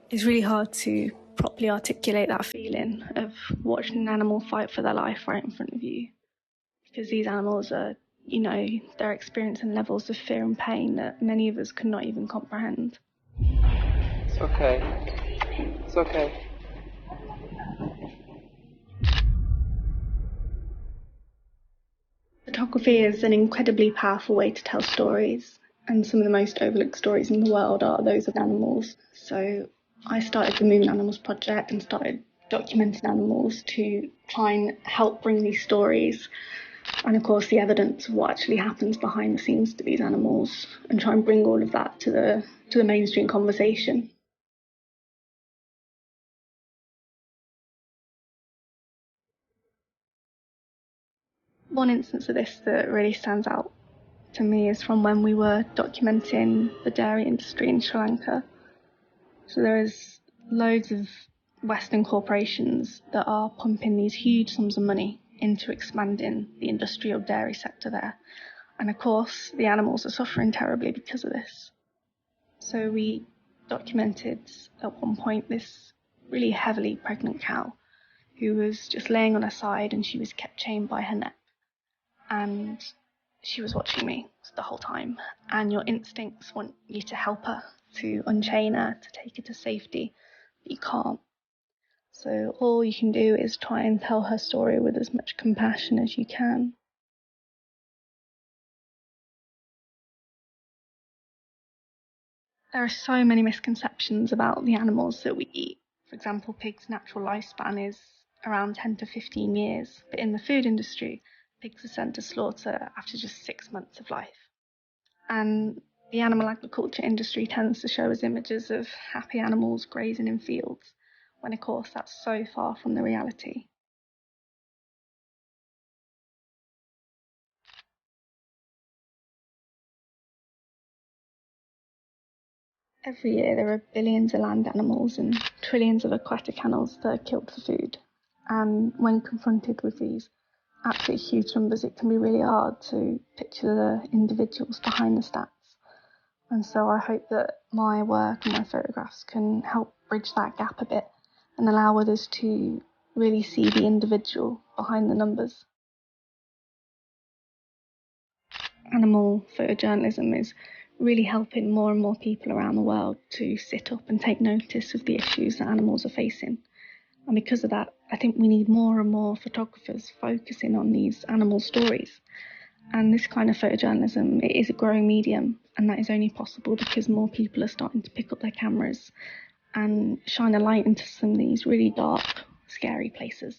It's really hard to properly articulate that feeling of watching an animal fight for their life right in front of you. Because these animals are, they're experiencing levels of fear and pain that many of us could not even comprehend. It's okay. It's okay. Photography is an incredibly powerful way to tell stories, and some of the most overlooked stories in the world are those of animals. So I started the Moon Animals Project and started documenting animals to try and help bring these stories and, of course, the evidence of what actually happens behind the scenes to these animals, and try and bring all of that to the mainstream conversation. One instance of this that really stands out to me is from when we were documenting the dairy industry in Sri Lanka. So there is loads of Western corporations that are pumping these huge sums of money into expanding the industrial dairy sector there. And of course, the animals are suffering terribly because of this. So we documented at one point this really heavily pregnant cow who was just laying on her side, and she was kept chained by her neck. And she was watching me the whole time, and your instincts want you to help her, to unchain her, to take her to safety, but you can't. So all you can do is try and tell her story with as much compassion as you can. There are so many misconceptions about the animals that we eat. For example, pigs' natural lifespan is around 10 to 15 years, but in the food industry, pigs are sent to slaughter after just 6 months of life. And the animal agriculture industry tends to show us images of happy animals grazing in fields, when of course that's so far from the reality. Every year there are billions of land animals and trillions of aquatic animals that are killed for food. And when confronted with these absolutely huge numbers, it can be really hard to picture the individuals behind the stats. And so I hope that my work and my photographs can help bridge that gap a bit and allow others to really see the individual behind the numbers. Animal photojournalism is really helping more and more people around the world to sit up and take notice of the issues that animals are facing. And because of that, I think we need more and more photographers focusing on these animal stories. And this kind of photojournalism, it is a growing medium, and that is only possible because more people are starting to pick up their cameras and shine a light into some of these really dark, scary places.